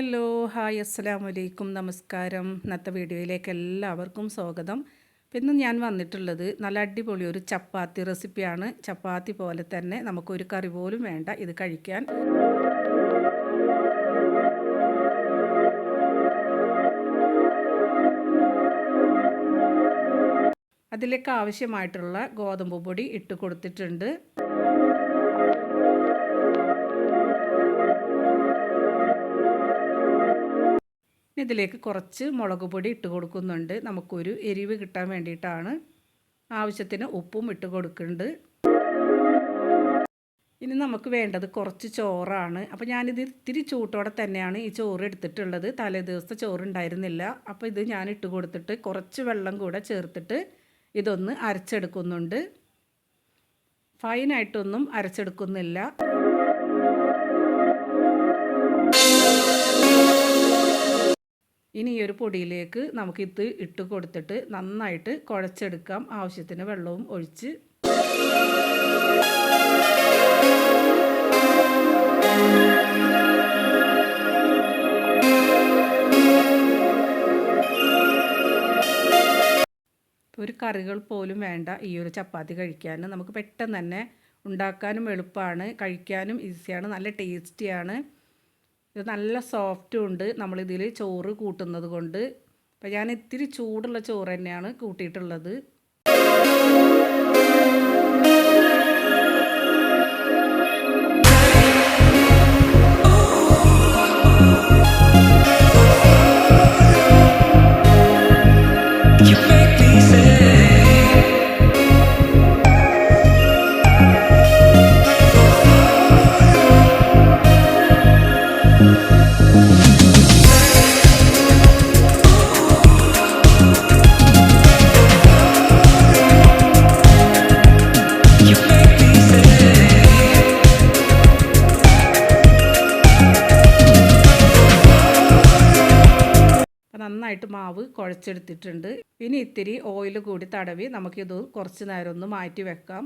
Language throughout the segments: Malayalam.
ഹലോ ഹായ് അസ്സലാമലൈക്കും നമസ്കാരം. ഇന്നത്തെ വീഡിയോയിലേക്ക് എല്ലാവർക്കും സ്വാഗതം. ഇന്ന് ഞാൻ വന്നിട്ടുള്ളത് നല്ല അടിപൊളി ഒരു ചപ്പാത്തി റെസിപ്പിയാണ്. ചപ്പാത്തി പോലെ തന്നെ നമുക്കൊരു കറി പോലും വേണ്ട ഇത് കഴിക്കാൻ. അതിലേക്ക് ആവശ്യമായിട്ടുള്ള ഗോതമ്പ് പൊടി ഇട്ട് കൊടുത്തിട്ടുണ്ട്. ഇതിലേക്ക് കുറച്ച് മുളക് പൊടി ഇട്ട് കൊടുക്കുന്നുണ്ട്. നമുക്കൊരു എരിവ് കിട്ടാൻ വേണ്ടിയിട്ടാണ്. ആവശ്യത്തിന് ഉപ്പും ഇട്ട് കൊടുക്കുന്നുണ്ട്. ഇനി നമുക്ക് വേണ്ടത് കുറച്ച് ചോറാണ്. അപ്പോൾ ഞാനിത് ഇത്തിരി ചൂട്ടോടെ തന്നെയാണ് ഈ ചോറ് എടുത്തിട്ടുള്ളത്. തലേ ദിവസത്തെ ചോറ് ഉണ്ടായിരുന്നില്ല. അപ്പോൾ ഇത് ഞാൻ ഇട്ട് കൊടുത്തിട്ട് കുറച്ച് വെള്ളം കൂടെ ചേർത്തിട്ട് ഇതൊന്ന് അരച്ചെടുക്കുന്നുണ്ട്. ഫൈനായിട്ടൊന്നും അരച്ചെടുക്കുന്നില്ല. ഇനി ഈ ഒരു പൊടിയിലേക്ക് നമുക്കിത് ഇട്ട് കൊടുത്തിട്ട് നന്നായിട്ട് കുഴച്ചെടുക്കാം. ആവശ്യത്തിന് വെള്ളവും ഒഴിച്ച് ഒരു കറികൾ പോലും വേണ്ട ഈ ഒരു ചപ്പാത്തി കഴിക്കാൻ. നമുക്ക് പെട്ടെന്ന് തന്നെ ഉണ്ടാക്കാനും എളുപ്പമാണ്, കഴിക്കാനും ഈസിയാണ്, നല്ല ടേസ്റ്റിയാണ്. ഇത് നല്ല സോഫ്റ്റും ഉണ്ട് നമ്മളിതിൽ ചോറ് കൂട്ടുന്നത് കൊണ്ട്. അപ്പോൾ ഞാൻ ഇത്തിരി ചൂടുള്ള ചോറ് തന്നെയാണ് കൂട്ടിയിട്ടുള്ളത്. നന്നായിട്ട് മാവ് കുഴച്ചെടുത്തിട്ടുണ്ട്. ഇനി ഇത്തിരി ഓയിൽ കൂടി തടവി നമുക്കിത് കുറച്ച് നേരം ഒന്ന് മാറ്റി വെക്കാം.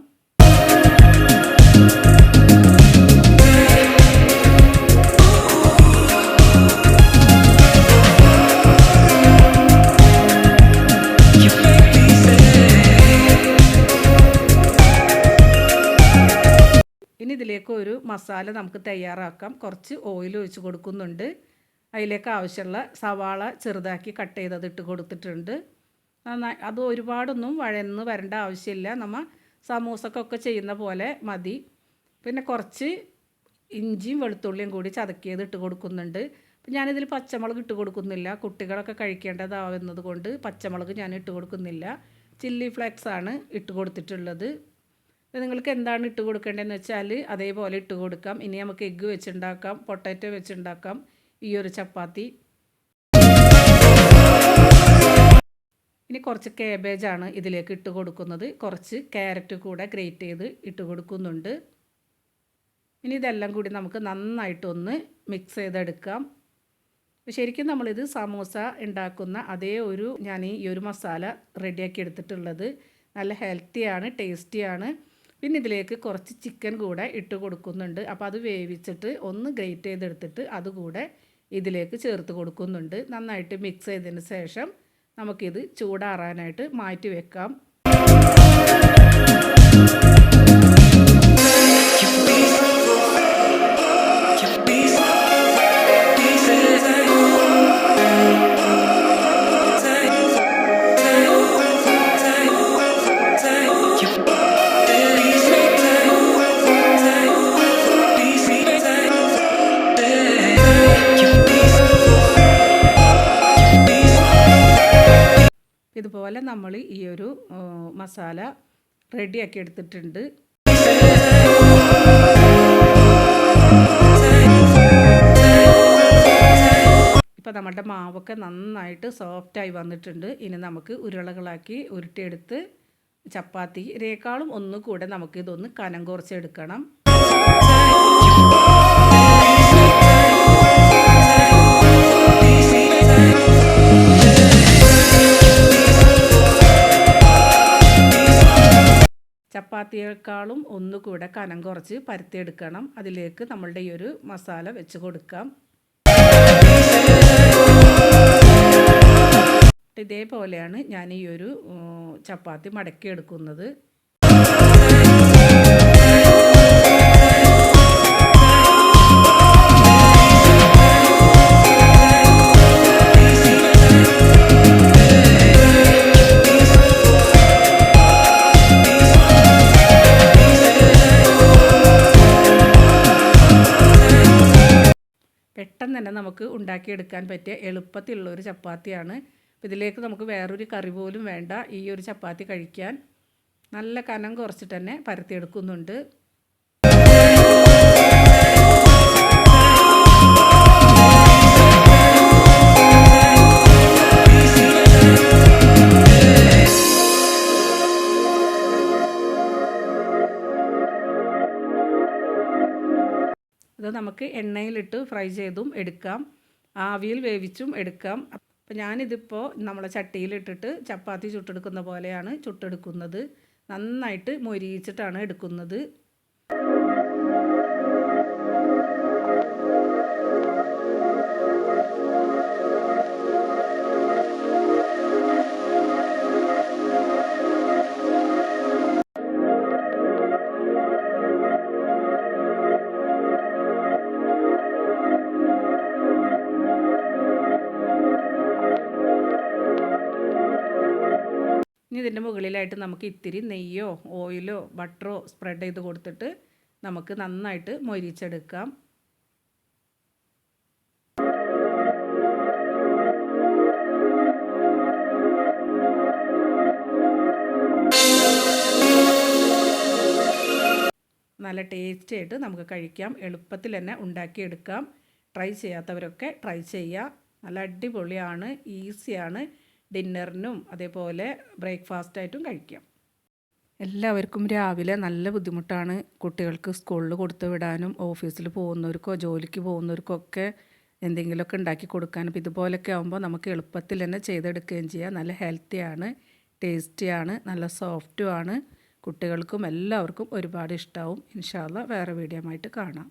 ഇനി ഇതിലേക്ക് ഒരു മസാല നമുക്ക് തയ്യാറാക്കാം. കുറച്ച് ഓയിൽ ഒഴിച്ച് കൊടുക്കുന്നുണ്ട്. അതിലേക്ക് ആവശ്യമുള്ള സവാള ചെറുതാക്കി കട്ട് ചെയ്തത് ഇട്ട് കൊടുത്തിട്ടുണ്ട്. നന്നായി അത് ഒരുപാടൊന്നും വഴന്ന് വരേണ്ട ആവശ്യമില്ല. നമ്മൾ സമൂസക്കൊക്കെ ചെയ്യുന്ന പോലെ മതി. പിന്നെ കുറച്ച് ഇഞ്ചിയും വെളുത്തുള്ളിയും കൂടി ചതക്കിയത് ഇട്ട് കൊടുക്കുന്നുണ്ട്. അപ്പം ഞാനിതിൽ പച്ചമുളക് ഇട്ട് കൊടുക്കുന്നില്ല. കുട്ടികളൊക്കെ കഴിക്കേണ്ടതാവുന്നത് കൊണ്ട് പച്ചമുളക് ഞാൻ ഇട്ട് കൊടുക്കുന്നില്ല. ചില്ലി ഫ്ലേക്സ് ആണ് ഇട്ട് കൊടുത്തിട്ടുള്ളത്. നിങ്ങൾക്ക് എന്താണ് ഇട്ട് കൊടുക്കേണ്ടതെന്ന് വെച്ചാൽ അതേപോലെ ഇട്ട് കൊടുക്കാം. ഇനി നമുക്ക് എഗ്ഗ് വെച്ചുണ്ടാക്കാം, പൊട്ടാറ്റോ വെച്ചുണ്ടാക്കാം ഈ ഒരു ചപ്പാത്തി. ഇനി കുറച്ച് കാബേജാണ് ഇതിലേക്ക് ഇട്ട് കൊടുക്കുന്നത്. കുറച്ച് ക്യാരറ്റ് കൂടെ ഗ്രേറ്റ് ചെയ്ത് ഇട്ട് കൊടുക്കുന്നുണ്ട്. ഇനി ഇതെല്ലാം കൂടി നമുക്ക് നന്നായിട്ടൊന്ന് മിക്സ് ചെയ്തെടുക്കാം. ശരിക്കും നമ്മളിത് സമൂസ ഉണ്ടാക്കുന്ന അതേ ഞാൻ ഈ ഒരു മസാല റെഡിയാക്കി എടുത്തിട്ടുള്ളത്. നല്ല ഹെൽത്തിയാണ്, ടേസ്റ്റിയാണ്. പിന്നെ ഇതിലേക്ക് കുറച്ച് ചിക്കൻ കൂടെ ഇട്ട് കൊടുക്കുന്നുണ്ട്. അപ്പോൾ അത് വേവിച്ചിട്ട് ഒന്ന് ഗ്രേറ്റ് ചെയ്തെടുത്തിട്ട് അതുകൂടെ ഇതിലേക്ക് ചേർത്ത് കൊടുക്കുന്നുണ്ട്. നന്നായിട്ട് മിക്സ് ചെയ്തതിന് ശേഷം നമുക്കിത് ചൂടാറാനായിട്ട് മാറ്റി വെക്കാം. ഇതുപോലെ നമ്മൾ ഈ ഒരു മസാല റെഡിയാക്കി എടുത്തിട്ടുണ്ട്. ഇപ്പോൾ നമ്മുടെ മാവൊക്കെ നന്നായിട്ട് സോഫ്റ്റായി വന്നിട്ടുണ്ട്. ഇനി നമുക്ക് ഉരുളകളാക്കി ഉരുട്ടിയെടുത്ത് ചപ്പാത്തിയേക്കാളും ഒന്നുകൂടെ നമുക്കിതൊന്ന് കനം കുറച്ചെടുക്കണം. ചപ്പാത്തിയേക്കാളും ഒന്നുകൂടെ കനം കുറച്ച് പരത്തിയെടുക്കണം. അതിലേക്ക് നമ്മളുടെ ഈ ഒരു മസാല വെച്ച് കൊടുക്കാം. പോലെയാണ് ഞാൻ ഈ ഒരു ചപ്പാത്തി മടക്കിയെടുക്കുന്നത്. പെട്ടെന്ന് തന്നെ നമുക്ക് ഉണ്ടാക്കിയെടുക്കാൻ പറ്റിയ എളുപ്പത്തിലുള്ളൊരു ചപ്പാത്തിയാണ്. അപ്പോൾ ഇതിലേക്ക് നമുക്ക് വേറൊരു കറി പോലും വേണ്ട. ഈ ഒരു ചപ്പാത്തി കഴിക്കാൻ നല്ല കനം കുറച്ചിട്ട് തന്നെ പരത്തിയെടുക്കുന്നുണ്ട്. ഇത് നമുക്ക് എണ്ണയിലിട്ട് ഫ്രൈ ചെയ്തും എടുക്കാം, ആവിയിൽ വേവിച്ചും എടുക്കാം. അപ്പോൾ ഞാനിതിപ്പോൾ നമ്മളെ ചട്ടിയിലിട്ടിട്ട് ചപ്പാത്തി ചുട്ടെടുക്കുന്ന പോലെയാണ് ചുട്ടെടുക്കുന്നത്. നന്നായിട്ട് മൊരിയിച്ചിട്ടാണ് എടുക്കുന്നത്. ഇനി ഇതിൻ്റെ മുകളിലായിട്ട് നമുക്ക് ഇത്തിരി നെയ്യോ ഓയിലോ ബട്ടറോ സ്പ്രെഡ് ചെയ്ത് കൊടുത്തിട്ട് നമുക്ക് നന്നായിട്ട് മൊരിച്ചെടുക്കാം. നല്ല ടേസ്റ്റി ആയിട്ട് നമുക്ക് കഴിക്കാം. എളുപ്പത്തിൽ തന്നെ ഉണ്ടാക്കിയെടുക്കാം. ട്രൈ ചെയ്യാത്തവരൊക്കെ ട്രൈ ചെയ്യുക. നല്ല അടിപൊളിയാണ്, ഈസിയാണ്. ഡിന്നറിനും അതേപോലെ ബ്രേക്ക്ഫാസ്റ്റായിട്ടും കഴിക്കാം. എല്ലാവർക്കും രാവിലെ നല്ല ബുദ്ധിമുട്ടാണ്. കുട്ടികൾക്ക് സ്കൂളിൽ കൊടുത്തു വിടാനും ഓഫീസിൽ പോകുന്നവർക്കോ ജോലിക്ക് പോകുന്നവർക്കൊക്കെ എന്തെങ്കിലുമൊക്കെ ഉണ്ടാക്കി കൊടുക്കാനും. അപ്പോൾ ഇതുപോലൊക്കെ ആകുമ്പോൾ നമുക്ക് എളുപ്പത്തിൽ തന്നെ ചെയ്തെടുക്കുകയും ചെയ്യാം. നല്ല ഹെൽത്തിയാണ്, ടേസ്റ്റിയാണ്, നല്ല സോഫ്റ്റുമാണ്. കുട്ടികൾക്കും എല്ലാവർക്കും ഒരുപാട് ഇഷ്ടമാവും. ഇൻഷാ അല്ലാഹ് വേറെ വീഡിയോ ആയിട്ട് കാണാം.